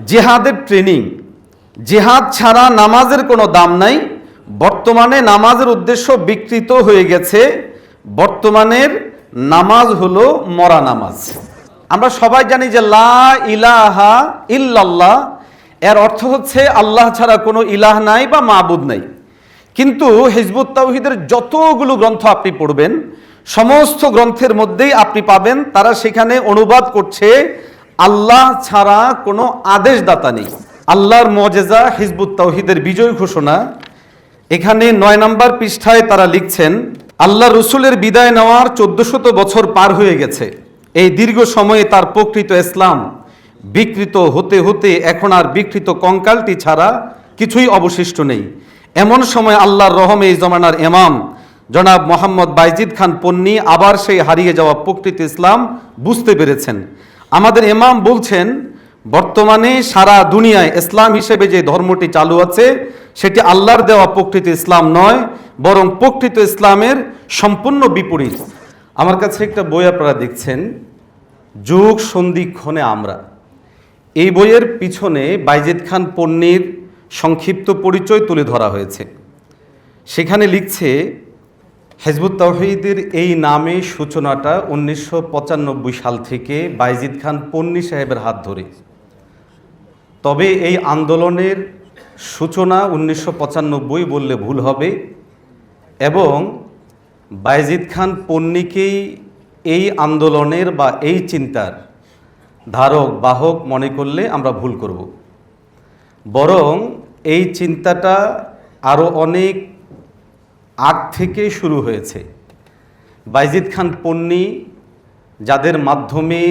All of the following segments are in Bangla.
জিহাদের ট্রেনিং। জিহাদ ছাড়া নামাজের কোনো দাম নাই। বর্তমানে নামাজের উদ্দেশ্য বিকৃত হয়ে গেছে। বর্তমানের নামাজ হলো মরা নামাজ। আমরা সবাই জানি যে লা ইলাহা ইল্লাল্লাহ এর অর্থ হচ্ছে আল্লাহ ছাড়া কোনো ইলাহ নাই বা মাবুদ নাই। কিন্তু হিজবুত তাওহীদের যতগুলো গ্রন্থ আপনি পড়বেন, সমস্ত গ্রন্থের মধ্যেই আপনি পাবেন তারা সেখানে অনুবাদ করছে আল্লাহ ছাড়া কোনো আদেশদাতা নেই। আল্লাহর মুজিজা হিজবুত তাওহীদের বিজয় ঘোষণা। এখানে ৯ নম্বর পৃষ্ঠায় তারা লিখছেন, আল্লাহ রসুলের বিদায় নেওয়ার ১৪০০ বছর পার হয়ে গেছে। এই দীর্ঘ সময়ে তার প্রকৃত ইসলাম বিকৃত হতে হতে এখন আর বিকৃত কঙ্কালটি ছাড়া কিছুই অবশিষ্ট নেই। এমন সময় আল্লাহর রহমে এই জমানার ইমাম জনাব মোহাম্মদ বাইজিদ খান পন্নী আবার সেই হারিয়ে যাওয়া প্রকৃত ইসলাম বুঝতে পেরেছেন। আমাদের ইমাম বলছেন, বর্তমানে সারা দুনিয়ায় ইসলাম হিসেবে যে ধর্মটি চালু আছে সেটি আল্লাহর দেওয়া প্রকৃত ইসলাম নয়, বরং প্রকৃত ইসলামের সম্পূর্ণ বিপরীত। আমার কাছে একটা বই আপনারা দেখছেন, যুগ সন্ধিক্ষণে আমরা। এই বইয়ের পিছনে বাইজিদ খান পন্নীর সংক্ষিপ্ত পরিচয় তুলে ধরা হয়েছে। সেখানে লিখছে, হিজবুত তাওহীদের এই নামে সূচনাটা ১৯৯৫ সাল থেকে বাইজিদ খান পন্নী সাহেবের হাত ধরে। তবে এই আন্দোলনের সূচনা ১৯৯৫ বললে ভুল হবে, এবং বাইজিদ খান পন্নীকেই এই আন্দোলনের বা এই চিন্তার ধারক বাহক মনে করলে আমরা ভুল করব। বরং এই চিন্তাটা আরও অনেক আগ থেকে শুরু হয়েছে। বাইজিদ খান পন্নী যাদের মাধ্যমে,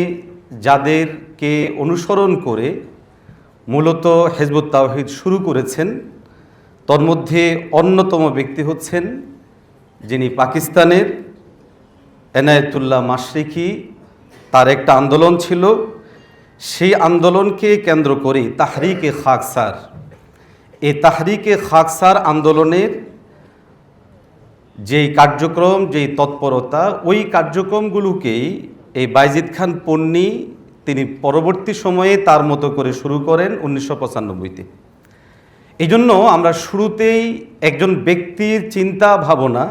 যাদেরকে অনুসরণ করে মূলত হিজবুত তাওহীদ শুরু করেছেন, তার মধ্যে অন্যতম ব্যক্তি হচ্ছেন যিনি পাকিস্তানের এনায়েতুল্লাহ মাশরিকি। তার একটা আন্দোলন ছিল, সেই আন্দোলনকে কেন্দ্র করে তাহরিকে খাকসার, এই তাহরিকে খাকসার আন্দোলনের যেই কার্যক্রম, যেই তৎপরতা, ওই কার্যক্রমগুলোকেই এই বাইজিদ খান পন্নী তিনি পরবর্তী সময়ে তার মতো করে শুরু করেন ১৯৯৫-তে। এই জন্য আমরা শুরুতেই একজন ব্যক্তির চিন্তা ভাবনা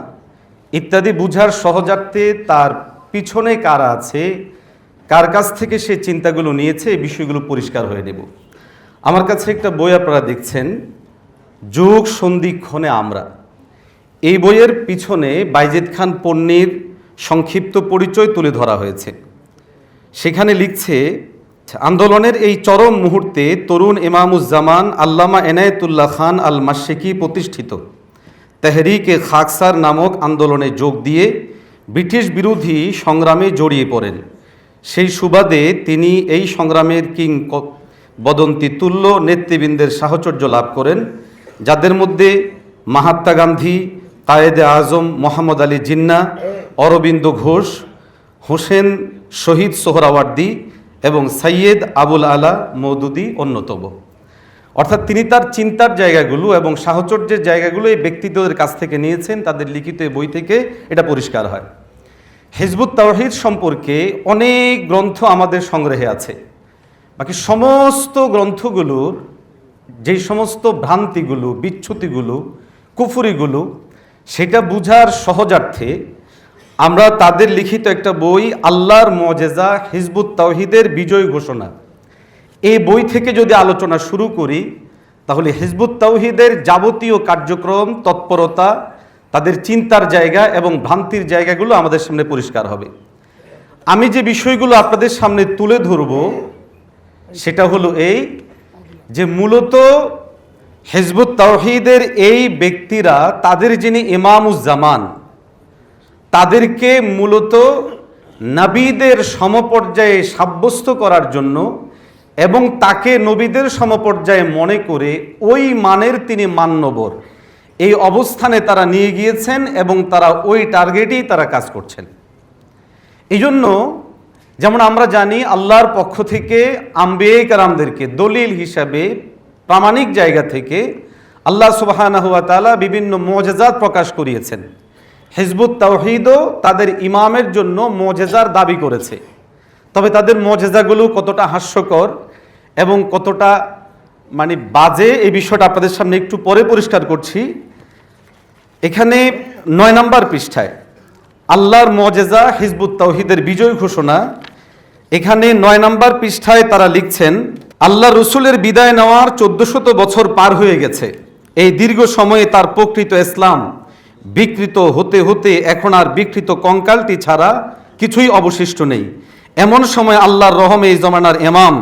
ইত্যাদি বুঝার সহজার্থে তার পিছনে কারা আছে, কার কাছ থেকে সে চিন্তাগুলো নিয়েছে, এই বিষয়গুলো পরিষ্কার হয়ে নেব। আমার কাছে একটা বই আপনারা দেখছেন, যুগ সন্ধিক্ষণে আমরা। এই বইয়ের পিছনে বাইজিদ খান পন্নীর সংক্ষিপ্ত পরিচয় তুলে ধরা হয়েছে। সেখানে লিখছে, আন্দোলনের এই চরম মুহূর্তে তরুণ ইমামুজ্জামান আল্লামা এনায়েতুল্লাহ খান আল মাশরিকি প্রতিষ্ঠিত তেহরিকে খাকসার নামক আন্দোলনে যোগ দিয়ে ব্রিটিশ বিরোধী সংগ্রামে জড়িয়ে পড়েন। সেই সুবাদে তিনি এই সংগ্রামের কিংবদন্তি তুল্য নেতৃবৃন্দের সাহচর্য লাভ করেন, যাদের মধ্যে মহাত্মা গান্ধী, কায়েদে আজম মোহাম্মদ আলী জিন্নাহ, অরবিন্দ ঘোষ, হোসেন শহীদ সোহরাওয়ার্দী এবং সৈয়দ আবুল আলা মওদুদি অন্যতম। অর্থাৎ তিনি তার চিন্তার জায়গাগুলো এবং সাহচর্যের জায়গাগুলো এই ব্যক্তিত্বদের কাছ থেকে নিয়েছেন, তাদের লিখিত বই থেকে এটা পরিষ্কার হয়। হিজবুত তাওহীদ সম্পর্কে অনেক গ্রন্থ আমাদের সংগ্রহে আছে। বাকি সমস্ত গ্রন্থগুলোর যেই সমস্ত ভ্রান্তিগুলো, বিচ্যুতিগুলো, কুফুরিগুলো, সেটা বুঝার সহজার্থে আমরা তাদের লিখিত একটা বই আল্লাহর মুজিজা হিজবুত তাওহীদের বিজয় ঘোষণা, এই বই থেকে যদি আলোচনা শুরু করি, তাহলে হিজবুত তাওহীদের যাবতীয় কার্যক্রম, তৎপরতা, তাদের চিন্তার জায়গা এবং ভ্রান্তির জায়গাগুলো আমাদের সামনে পরিষ্কার হবে। আমি যে বিষয়গুলো আপনাদের সামনে তুলে ধরব সেটা হলো এই, যে মূলত হিজবুত তাওহীদের এই ব্যক্তিরা, তাদের যিনি ইমামুজ্জামান, তাদেরকে মূলত নবীদের সমপর্যায়ে সাব্যস্ত করার জন্য এবং তাকে নবীদের সমপর্যায়ে মনে করে ওই মানের তিনি মান্যবর, এই অবস্থানে তারা নিয়ে গিয়েছেন এবং তারা ওই টার্গেটেই তারা কাজ করছেন। এই জন্য যেমন আমরা জানি আল্লাহর পক্ষ থেকে আম্বিয়া কেরামদেরকে দলিল হিসাবে প্রামাণিক জায়গা থেকে আল্লাহ সুবহানাহু ওয়া তাআলা বিভিন্ন মুজিজাত প্রকাশ করিয়েছেন। হিজবুত তাওহীদও তাদের ইমামের জন্য মুজিজার দাবি করেছে। তবে তাদের মুজিজাগুলো কতটা হাস্যকর এবং কতটা মানে বাজে এই বিষয়টা আপনাদের সামনে একটু পরে পরিষ্কার করছি। এখানে 9 নম্বর পৃষ্ঠায় আল্লাহর মুজিজা হিজবুত তাওহীদের বিজয় ঘোষণা, এখানে 9 নম্বর পৃষ্ঠায় তারা লিখছেন, আল্লাহ রসুলের বিদায় নেওয়ার 1400 বছর পার হয়ে গেছে। এই দীর্ঘ সময়ে তার প্রকৃত ইসলাম বিকৃত হতে হতে এখন আর বিকৃত কঙ্কালটি ছাড়া কিছুই অবশিষ্ট নেই। এমন সময় আল্লাহর রহমে এই জমানার ইমাম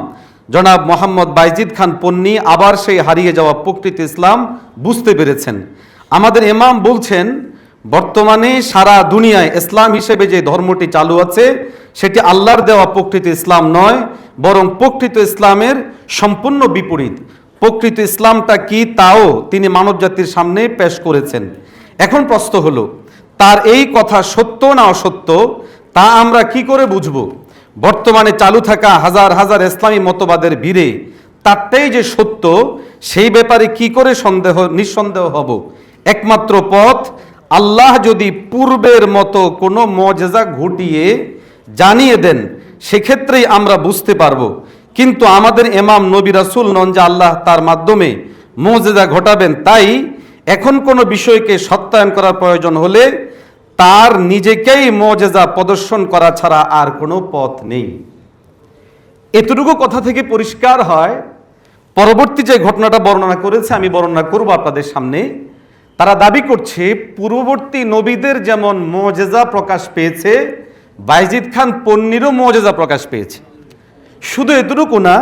জনাব মোহাম্মদ বাইজিদ খান পন্নী আবার সেই হারিয়ে যাওয়া প্রকৃত ইসলাম বুঝতে পেরেছেন। আমাদের ইমাম বলছেন, বর্তমানে সারা দুনিয়ায় ইসলাম হিসেবে যে ধর্মটি চালু আছে সেটি আল্লাহর দেওয়া প্রকৃত ইসলাম নয়, বরং প্রকৃত ইসলামের সম্পূর্ণ বিপরীত। প্রকৃত ইসলামটা কি তাও তিনি মানব জাতির সামনে পেশ করেছেন। এখন প্রশ্ন হলো, তার এই কথা সত্য না অসত্য তা আমরা কি করে বুঝব? বর্তমানে চালু থাকা হাজার হাজার ইসলামী মতবাদের ভিড়ে তারটাই যে সত্য সেই ব্যাপারে কি করে নিঃসন্দেহ হব? একমাত্র পথ, আল্লাহ যদি পূর্বের মতো কোনো মুজিজা ঘটিয়ে জানিয়ে দেন সেক্ষেত্রেই আমরা বুঝতে পারবো। কিন্তু আমাদের ইমাম নবী রাসূল নন যে আল্লাহ তার মাধ্যমে মুজিজা ঘটাবেন, তাই এখন কোনো বিষয়কে সত্যায়ন করার প্রয়োজন হলে তার নিজেকেই মুজিজা প্রদর্শন করা ছাড়া আর কোনো পথ নেই। এতটুকু কথা থেকে পরিষ্কার হয়, পরবর্তী যে ঘটনাটা বর্ণনা করেছে আমি বর্ণনা করব আপনাদের সামনে। তারা দাবি করছে পূর্ববর্তী নবীদের যেমন মুজিজা প্রকাশ পেয়েছে, বাইজিদ খান পন্নীরও মুজিজা প্রকাশ পেয়েছে। শুধু এতটুকু না,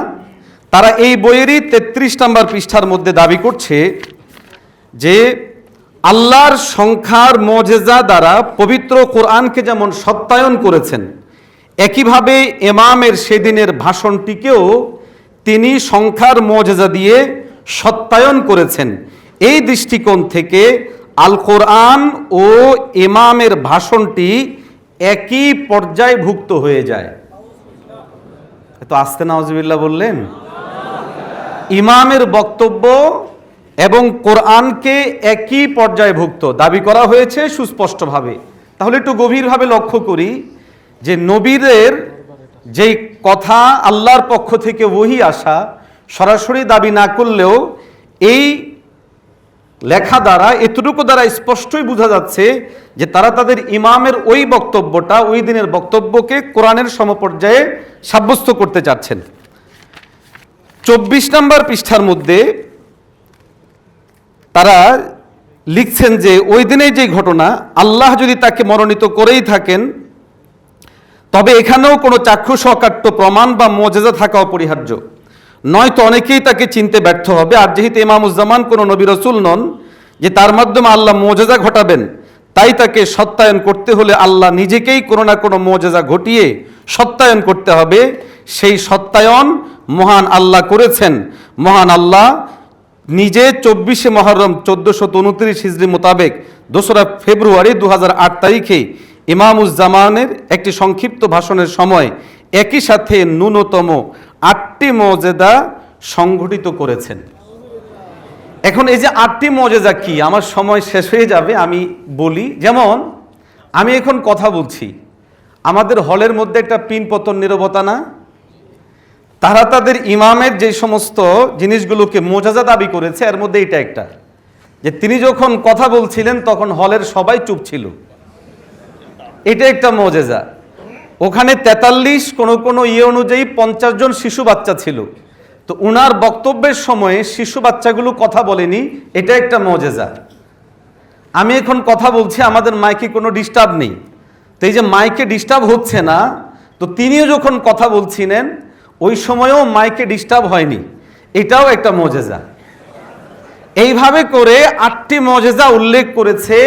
তারা এই বইয়েরই 33 নম্বর পৃষ্ঠার মধ্যে দাবি করছে যে আল্লাহর সংখ্যার মুজিজা দ্বারা পবিত্র কোরআনকে যেমন সত্যায়ন করেছেন, একইভাবে ইমামের সেদিনের ভাষণটিকেও তিনি সংখ্যার মুজিজা দিয়ে সত্যায়ন করেছেন। এই দৃষ্টিকোণ থেকে আল কোরআন ও ইমামের ভাষণটি একই পর্যায়ভুক্ত হয়ে যায়। এত আস্তে নাউজুবিল্লাহ বললেন। ইমামের বক্তব্য এবং কোরআনকে একই পর্যায়ভুক্ত দাবি করা হয়েছে সুস্পষ্টভাবে। তাহলে একটু গভীরভাবে লক্ষ্য করি যে নবীদের যেই কথা আল্লাহর পক্ষ থেকে ওহী আসা সরাসরি দাবি না করলেও এই লেখা দ্বারা এতটুকু দ্বারা স্পষ্টই বোঝা যাচ্ছে যে তারা তাদের ইমামের ওই বক্তব্যটা, ওই দিনের বক্তব্যকে কোরআনের সমপর্যায়ে সাব্যস্ত করতে চাচ্ছেন। 24 নম্বর পৃষ্ঠার মধ্যে তারা লিখছেন যে ওই দিনের যে ঘটনা, আল্লাহ যদি তাকে মনোনীত করেই থাকেন তবে এখানেও কোনো চাক্ষুষ অকাট্য প্রমাণ বা মুজিজা থাকা অপরিহার্য, নয়তো অনেকেই তাকে চিনতে ব্যর্থ হবে। আর যেহেতু ইমামুজ্জামান কোনো নবী রাসূল নন যে তার মাধ্যমে আল্লাহ মুজিজা ঘটাবেন, তাই তাকে সত্যায়ন করতে হলে আল্লাহ নিজেকেই কোনো না কোনো মুজিজা ঘটিয়ে সত্যায়ন করতে হবে। সেই সত্যায়ন মহান আল্লাহ করেছেন। মহান আল্লাহ নিজে 24শে মুহররম 1429 হিজরি মোতাবেক 2রা ফেব্রুয়ারি 2008 তারিখে ইমামুজ্জামানের একটি সংক্ষিপ্ত ভাষণের সময় একই সাথে ন্যূনতম 8টি মুজিজা সংঘটিত করেছেন। এখন এই যে 8টি মুজিজা কি, আমার সময় শেষ হয়ে যাবে, আমি বলি। যেমন আমি এখন কথা বলছি, আমাদের হলের মধ্যে একটা পিন পতন নীরবতা না? তারা তাদের ইমামের যে সমস্ত জিনিসগুলোকে মুজিজা দাবি করেছে এর মধ্যে এটা একটা, যে তিনি যখন কথা বলছিলেন তখন হলের সবাই চুপ ছিল, এটা একটা মুজিজা। ওখানে 43 কোনো অনুযায়ী 50 জন শিশু বাচ্চা ছিল, তো উনার বক্তব্যের সময়ে শিশু বাচ্চাগুলো কথা বলেনি, এটা একটা মুজিজা। আমি এখন কথা বলছি, আমাদের মাইকে কোনো ডিস্টার্ব নেই, তো এই যে মাইকে ডিস্টার্ব হচ্ছে না, তো তিনিও যখন কথা বলছিলেন ওই সময়েও মাইকে ডিস্টার্ব হয়নি, এটাও একটা মুজিজা। এইভাবে করে 8টি মুজিজা উল্লেখ করেছে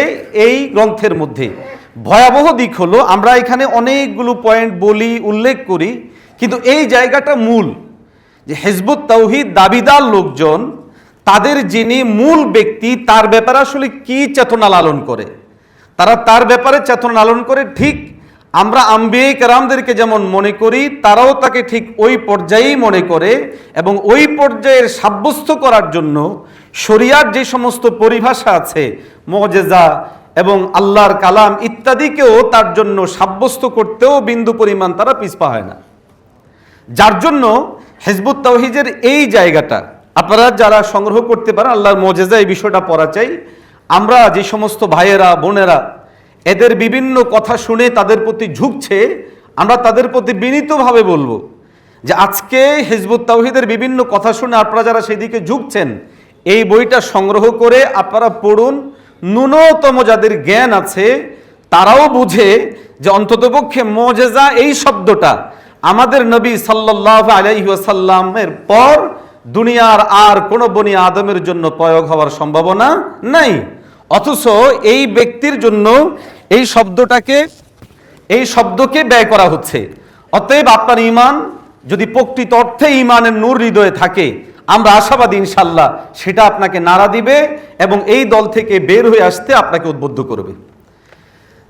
এই গ্রন্থের মধ্যে। ভয়াবহ দিক হলো আমরা এখানে অনেকগুলো পয়েন্ট বলি, উল্লেখ করি, কিন্তু এই জায়গাটা মূল যে হিজবুত তাওহীদ দাবিদার লোকজন, তাদের যিনি মূল ব্যক্তি তার ব্যাপারে আসলে কি চেতনা লালন করে, তারা তার ব্যাপারে চেতনা লালন করে ঠিক আমরা আম্বিয়া কেরামদেরকে যেমন মনে করি তারাও তাকে ঠিক ওই পর্যায়েই মনে করে, এবং ওই পর্যায়ের সাব্যস্ত করার জন্য শরিয়ার যে সমস্ত পরিভাষা আছে, মুজিজা এবং আল্লাহর কালাম ইত্যাদিকেও তার জন্য সাব্যস্ত করতেও বিন্দু পরিমাণ তারা পিছপা হয় না। যার জন্য হিজবুত তাওহীদের এই জায়গাটা আপনারা যারা সংগ্রহ করতে পারেন, আল্লাহর মুজিজা এই বিষয়টা পড়া চাই। আমরা যে সমস্ত ভাইয়েরা বোনেরা এদের বিভিন্ন কথা শুনে তাদের প্রতি ঝুঁকছে, আমরা তাদের প্রতি বিনীতভাবে বলবো যে আজকে হিজবুত তাওহীদের বিভিন্ন কথা শুনে আপনারা যারা সেদিকে ঝুঁকছেন, এই বইটা সংগ্রহ করে আপনারা পড়ুন। ন্যূনতম যাদের জ্ঞান আছে তারাও বুঝে যে অন্ততপক্ষে মুজিজা এই শব্দটা আমাদের নবী সাল্লাল্লাহু আলাইহি ওয়াসাল্লামের পর দুনিয়ার আর কোনো বনি আদমের জন্য প্রয়োগ হওয়ার সম্ভাবনা নাই। অথচ এই ব্যক্তির জন্য এই শব্দকে ব্যয় করা হচ্ছে। অতএব আপনার ঈমান যদি প্রকৃত অর্থে ঈমানের নূর হৃদয়ে থাকে, আমরা আশাবাদী ইনশাআল্লাহ সেটা আপনাকে নাড়া দিবে এবং এই দল থেকে বের হয়ে আসতে আপনাকে উদ্বুদ্ধ করবে।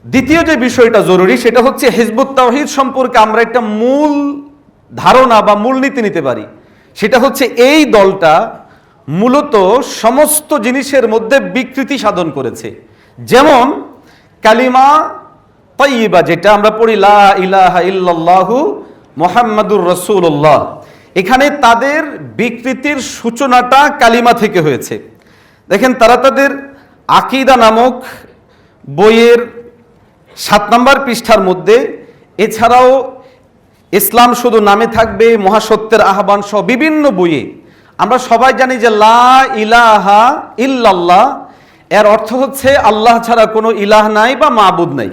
দ্বিতীয় যে বিষয়টা জরুরি সেটা হচ্ছে হিজবুত তাওহীদ সম্পর্কে আমরা একটা মূল ধারণা বা মূলনীতি নিতে পারি। সেটা হচ্ছে এই দলটা মূলত সমস্ত জিনিসের মধ্যে বিকৃতি সাধন করেছে। যেমন কালিমা তাইয়্যিবা যেটা আমরা পড়ি, লা ইলাহা ইল্লাল্লাহু মুহাম্মাদুর রাসূলুল্লাহ, এখানে তাদের বিকৃতির সূচনাটা কালিমা থেকে হয়েছে। দেখেন, তারা তাদের আকীদা নামক বইয়ের 7 নম্বর পৃষ্ঠার মধ্যে, এছাড়াও ইসলাম শুধু নামে থাকবে, মহাসত্যের আহ্বান সহ বিভিন্ন বইয়ে আমরা সবাই জানি যে লা ইলাহা ইল্লাল্লাহ এর অর্থ হচ্ছে আল্লাহ ছাড়া কোনো ইলাহ নাই বা মাবুদ নাই।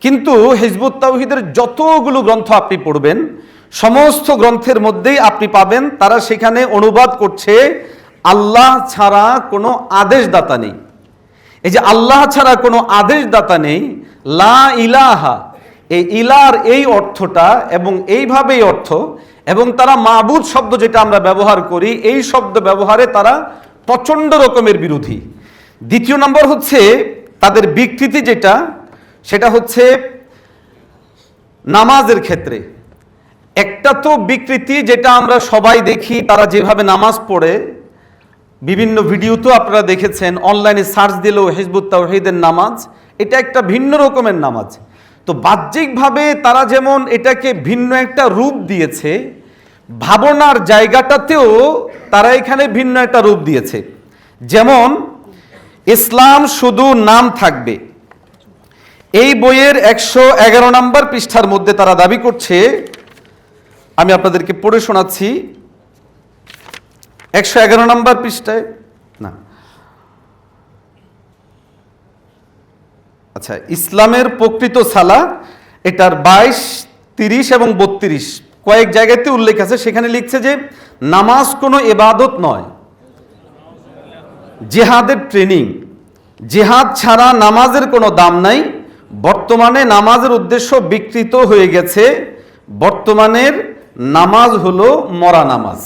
কিন্তু হিজবুত তাওহীদের যতগুলো গ্রন্থ আপনি পড়বেন, সমস্ত গ্রন্থের মধ্যেই আপনি পাবেন তারা সেখানে অনুবাদ করছে আল্লাহ ছাড়া কোনো আদেশদাতা নেই। এই যে আল্লাহ ছাড়া কোনো আদেশদাতা নেই, লা ইলাহা, এই ইলার এই অর্থটা এবং এইভাবেই অর্থ, এবং তারা মাবুদ শব্দ যেটা আমরা ব্যবহার করি এই শব্দ ব্যবহারে তারা প্রচণ্ড রকমের বিরোধী। দ্বিতীয় নম্বর হচ্ছে তাদের বিকৃতি যেটা, সেটা হচ্ছে নামাজের ক্ষেত্রে। একটা তো বিকৃতি যেটা আমরা সবাই দেখি, তারা যেভাবে নামাজ পড়ে, বিভিন্ন ভিডিওতেও আপনারা দেখেছেন, অনলাইনে সার্চ দিলেও হিজবুত তাওহীদের নামাজ, এটা একটা ভিন্ন রকমের নামাজ। তো বাহ্যিকভাবে তারা যেমন এটাকে ভিন্ন একটা রূপ দিয়েছে, ভাবনার জায়গাটাতেও তারা এখানে ভিন্ন একটা রূপ দিয়েছে। যেমন ইসলাম শুধু নাম থাকবে, এই বইয়ের 111 নম্বর পৃষ্ঠার মধ্যে তারা দাবি করছে, আমি আপনাদেরকে পড়ে শোনাচ্ছি। 111 নম্বর পৃষ্ঠায় না, আচ্ছা, ইসলামের প্রকৃত সালা, এটার 22, 30 এবং 32 কয়েক জায়গাতে উল্লেখ আছে। সেখানে লিখছে যে নামাজ কোনো ইবাদত নয়, জিহাদের ট্রেনিং, জিহাদ ছাড়া নামাজের কোনো দাম নাই। বর্তমানে নামাজের উদ্দেশ্য বিকৃত হয়ে গেছে, বর্তমানের নামাজ হলো মরা নামাজ।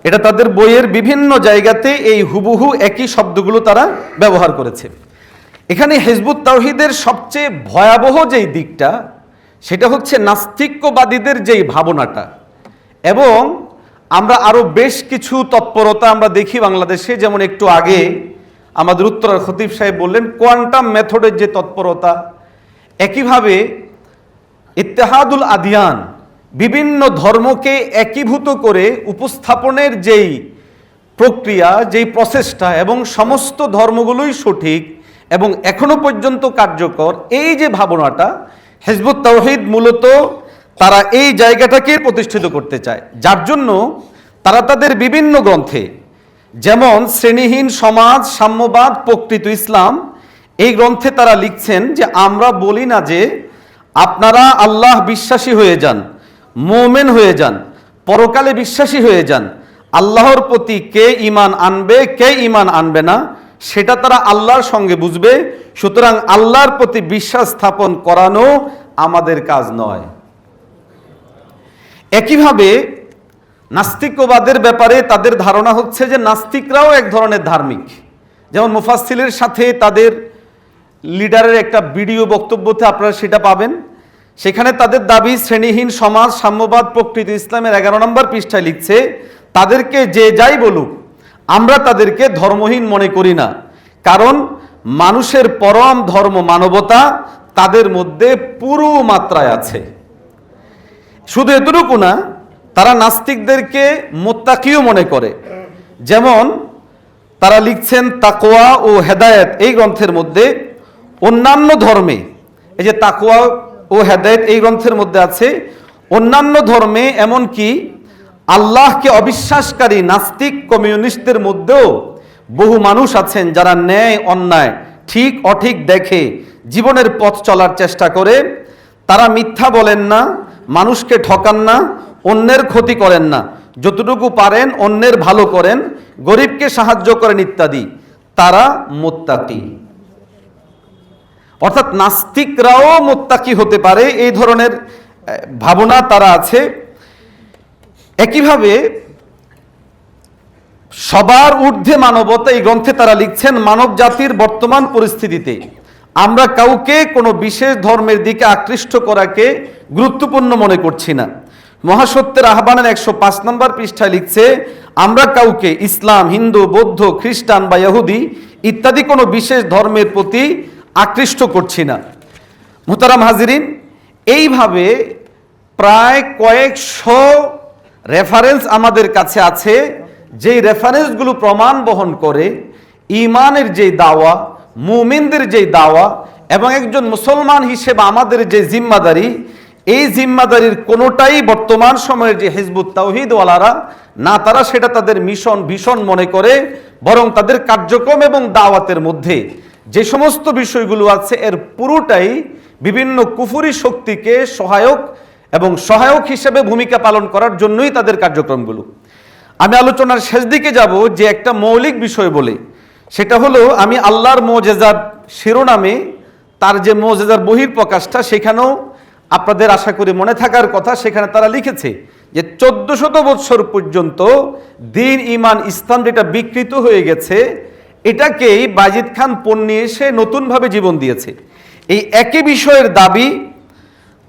এটা তাদের বইয়ের বিভিন্ন জায়গাতে এই হুবহু একই শব্দগুলো তারা ব্যবহার করেছে। এখানে হিজবুত তাওহীদের সবচেয়ে ভয়াবহ যেই দিকটা সেটা হচ্ছে নাস্তিক্যবাদীদের যেই ভাবনাটা। এবং আমরা আরো বেশ কিছু তৎপরতা আমরা দেখি বাংলাদেশে, যেমন একটু আগে আমাদের উত্তরার খতিব সাহেব বললেন কোয়ান্টাম মেথডের যে তৎপরতা, একইভাবে ইত্তেহাদুল আদিয়ান, বিভিন্ন ধর্মকে একীভূত করে উপস্থাপনের যেই প্রক্রিয়া, যেই প্রসেসটা, এবং সমস্ত ধর্মগুলোই সঠিক এবং এখনো পর্যন্ত কার্যকর, এই যে ভাবনাটা, হিজবুত তাওহীদ মূলত তারা এই জায়গাটাকে প্রতিষ্ঠিত করতে চায়। যার জন্য তারা তাদের বিভিন্ন গ্রন্থে, যেমন শ্রেণীহীন সমাজ, সাম্যবাদ, প্রকৃত ইসলাম, এই গ্রন্থে তারা লিখছেন যে আমরা বলি না যে আপনারা আল্লাহ বিশ্বাসী হয়ে যান, মুমিন হয়ে যান, পরকালে বিশ্বাসী হয়ে যান। আল্লাহর প্রতি কে ঈমান আনবে, কে ঈমান আনবে না, সেটা তারা আল্লাহর সঙ্গে বুঝবে। সুতরাং আল্লাহর প্রতি বিশ্বাস স্থাপন করানো আমাদের কাজ নয়। একইভাবে নাস্তিকবাদের ব্যাপারে তাদের ধারণা হচ্ছে যে নাস্তিকরাও এক ধরনের ধার্মিক। যেমন মুফাসসিলের সাথে তাদের লিডারের একটা ভিডিও বক্তব্যতে আপনারা সেটা পাবেন। সেখানে তাদের দাবি শ্রেণীহীন সমাজ, সাম্যবাদ, প্রকৃত ইসলামের 11 নম্বর পৃষ্ঠায় লিখছে, তাদেরকে যে যাই বলুক আমরা তাদেরকে ধর্মহীন মনে করি না, কারণ মানুষের পরম ধর্ম মানবতা তাদের মধ্যে পুরো মাত্রায় আছে। শুধু এতটুকু না, তারা নাস্তিকদেরকে মুত্তাকিও মনে করে। যেমন তারা লিখছেন তাকওয়া ও হেদায়েত এই গ্রন্থের মধ্যে, অন্যান্য ধর্মে, এই যে তাকওয়া ও হেদায়েত এই গ্রন্থের মধ্যে আছে, অন্যান্য ধর্মে এমনকি আল্লাহকে অবিশ্বাসকারী নাস্তিক কমিউনিস্টদের মধ্যেও বহু মানুষ আছেন যারা ন্যায় অন্যায় ঠিক অঠিক দেখে জীবনের পথ চলার চেষ্টা করে। তারা মিথ্যা বলেন না, মানুষকে ঠকান না, অন্যের ক্ষতি করেন না, যতটুকু পারেন অন্যের ভালো করেন, গরিবকে সাহায্য করেন ইত্যাদি। তারা মুত্তাকি। অর্থাৎ নাস্তিকরাও মুত্তাকি হতে পারে, এই ধরনের ভাবনা তারা আছে। একইভাবে সবার ঊর্ধ্বে মানবতা এই গ্রন্থে তারা লিখছেন, মানব জাতির বর্তমান পরিস্থিতিতে আমরা কাউকে কোনো বিশেষ ধর্মের দিকে আকৃষ্ট করাকে গুরুত্বপূর্ণ মনে করছি না। মহাসত্যের আহ্বানের 105 নম্বর পৃষ্ঠায় লিখছে, আমরা কাউকে ইসলাম, হিন্দু, বৌদ্ধ, খ্রিস্টান বা ইহুদি ইত্যাদি কোনো বিশেষ ধর্মের প্রতি আকৃষ্ট করছি না। মুহতারাম হাজিরিন, এইভাবে প্রায় কয়েকশো রেফারেন্স আমাদের কাছে আছে, যেই রেফারেন্সগুলো প্রমাণ বহন করে ঈমানের যে দাওয়া, মুমিনদের যে দাওয়া এবং একজন মুসলমান হিসেবে আমাদের যে জিম্মাদারি, এই জিম্মাদারির কোনোটাই বর্তমান সময়ের যে হিজবুত তাওহীদওয়ালারা না, তারা সেটা তাদের মিশন ভীষণ মনে করে, বরং তাদের কার্যক্রম এবং দাওয়াতের মধ্যে যে সমস্ত বিষয়গুলো আছে এর পুরোটাই বিভিন্ন কুফরি শক্তিকে সহায়ক হিসেবে ভূমিকা পালন করার জন্যই তাদের কার্যক্রমগুলো। আমি আলোচনার শেষ দিকে যাব যে একটা মৌলিক বিষয় বলে, সেটা হলো আমি আল্লাহর মুজিজাত শিরোনামে তার যে মুজিজার বহিঃপ্রকাশটা, সেখানেও আপনাদের আশা করি মনে থাকার কথা, সেখানে তারা লিখেছে যে 1400 বছর পর্যন্ত দ্বীন, ঈমান, ইসলাম যেটা বিকৃত হয়ে গেছে, এটাকেই বাজিদ খান পন্নী এসে নতুনভাবে জীবন দিয়েছে। এই একই বিষয়ের দাবি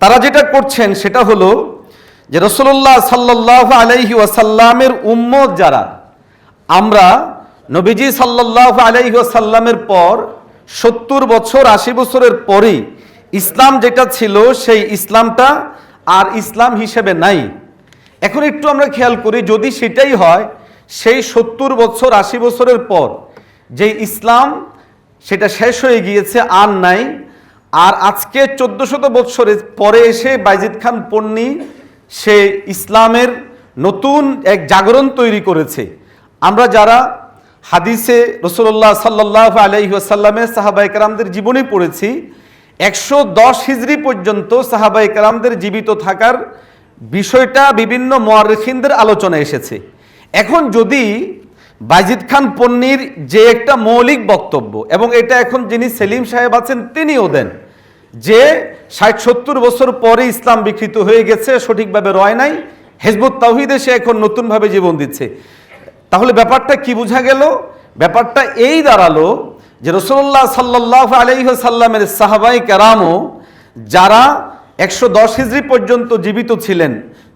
তারা যেটা করছেন সেটা হলো যে রাসূলুল্লাহ সাল্লাল্লাহু আলাইহি ওয়াসাল্লামের উম্মত যারা, আমরা নবীজি সাল্লাল্লাহু আলাইহি ওয়াসাল্লামের পর 70 বছর 80 বছরের পরেই ইসলাম যেটা ছিল সেই ইসলামটা আর ইসলাম হিসেবে নাই। এখন একটু আমরা খেয়াল করি, যদি সেটাই হয়, সেই 70 বছর 80 বছরের পর যে ইসলাম সেটা শেষ হয়ে গিয়েছে, আর নাই, আর আজকে 1400 বছরের পরে এসে বাজিদ খান পন্নী সে ইসলামের নতুন এক জাগরণ তৈরি করেছে। আমরা যারা হাদিসে রাসূলুল্লাহ সাল্লাল্লাহু আলাইহি ওয়াসাল্লামের সাহাবায়ে কেরামদের জীবনী পড়েছি, 110 হিজরি পর্যন্ত সাহাবায়ে কেরামদের জীবিত থাকার বিষয়টা বিভিন্ন মুআররিখিনদের আলোচনায় এসেছে। এখন যদি বাজিদ খান পন্নীর যে একটা মৌলিক বক্তব্য, এবং এটা এখন যিনি সেলিম সাহেব আছেন তিনিও দেন, যে 60-70 বছর পরে ইসলাম বিকৃত হয়ে গেছে, সঠিকভাবে রয় নাই, হিজবুত তাওহীদ এসে এখন নতুনভাবে জীবন দিচ্ছে, তাহলে ব্যাপারটা কি বোঝা গেল? ব্যাপারটা এই দাঁড়ালো যে রাসূলুল্লাহ সাল্লাল্লাহু আলাইহি ওয়াসাল্লামের সাহাবায়ে কেরামও যারা 110 হিজরি পর্যন্ত জীবিত ছিলেন,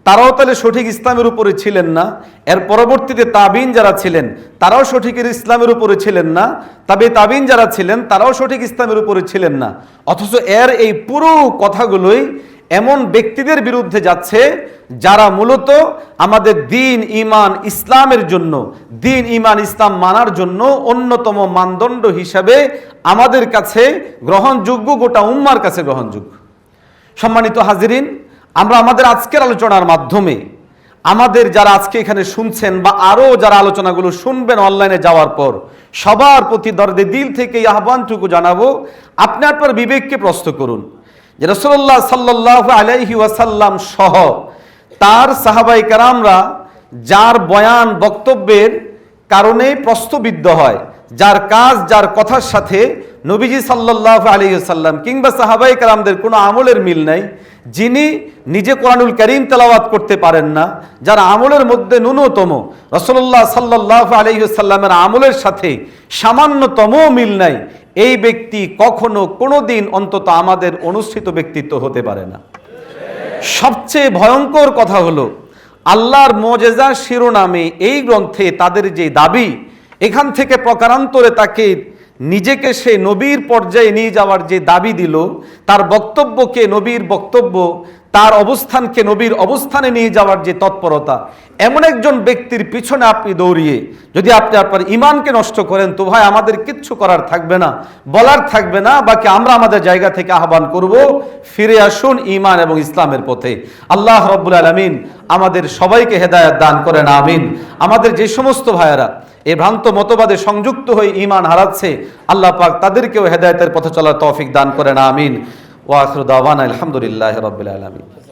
তারাও তাহলে সঠিক ইসলামের উপরে ছিলেন না। এর পরবর্তীতে তাবিন যারা ছিলেন তারাও সঠিক ইসলামের উপরে ছিলেন না। তাবিন যারা ছিলেন তারাও সঠিক ইসলামের উপরে ছিলেন না। অথচ এর এই পুরো কথাগুলোই এমন ব্যক্তিদের বিরুদ্ধে যাচ্ছে যারা মূলত আমাদের দ্বীন, ঈমান, ইসলামের জন্য, দ্বীন, ঈমান, ইসলাম মানার জন্য অন্যতম মানদণ্ড হিসাবে আমাদের কাছে গ্রহণযোগ্য, গোটা উম্মার কাছে গ্রহণযোগ্য। সম্মানিত হাজিরিন, আমরা আমাদের আজকের আলোচনার মাধ্যমে আমাদের যারা আজকে এখানে শুনছেন বা আরও যারা আলোচনাগুলো শুনবেন অনলাইনে যাওয়ার পর, সবার প্রতি দরদে দিল থেকে এই আহ্বানটুকু জানাবো, আপনি আপনার বিবেককে প্রশ্ন করুন যে রাসূলুল্লাহ সাল্লাল্লাহু আলাইহি ওয়াসাল্লাম সহ তার সাহাবায়ে কেরামরা যার বয়ান বক্তব্যের কারণে প্রশ্নবিদ্ধ হয়, যার কাজ যার কথার সাথে নবীজি সাল্লাল্লাহু আলাইহি ওয়াসাল্লাম কিংবা সাহাবায়ে কেরামদের কোনো আমলের মিল নাই, যিনি নিজে কোরআনুল কারীম তেলাওয়াত করতে পারেন না, যার আমলের মধ্যে ন্যূনতম রাসূলুল্লাহ সাল্লাল্লাহু আলাইহি ওয়াসাল্লামের আমলের সাথে সামান্যতম মিল নাই, এই ব্যক্তি কখনো কোনোদিন অন্তত আমাদের অনুষ্ঠিত ব্যক্তিত্ব হতে পারে না। সবচেয়ে ভয়ঙ্কর কথা হলো আল্লাহর মুজিজা শিরোনামে এই গ্রন্থে তাদের যে দাবি, এখান থেকে প্রকারান্তরে তাকে নিজেকে সে নবীর পর্যায়ে নিয়ে যাওয়ার যে দাবি দিল, তার বক্তব্যকে নবীর বক্তব্য, তার অবস্থানকে নবীর অবস্থানে নিয়ে যাওয়ার যে তৎপরতা, এমন একজন ব্যক্তির পিছনে আপনি দৌড়িয়ে যদি আপনি আপনার ইমানকে নষ্ট করেন, তো ভাই আমাদের কিচ্ছু করার থাকবে না, বলার থাকবে না, বাকি আমরা আমাদের জায়গা থেকে আহ্বান করব, ফিরে আসুন ইমান এবং ইসলামের পথে। আল্লাহ রাব্বুল আলামিন আমাদের সবাইকে হেদায়েত দান করেন, আমিন। আমাদের যে সমস্ত ভাইয়েরা এই ভ্রান্ত মতবাদে সংযুক্ত হয়ে ইমান হারাচ্ছে, আল্লাহ পাক তাদেরকেও হেদায়েতের পথে চলার তৌফিক দান করেন, আমিন। ওয়া আখিরু দাওয়ানা আলহামদুলিল্লাহি রাব্বিল আলামিন।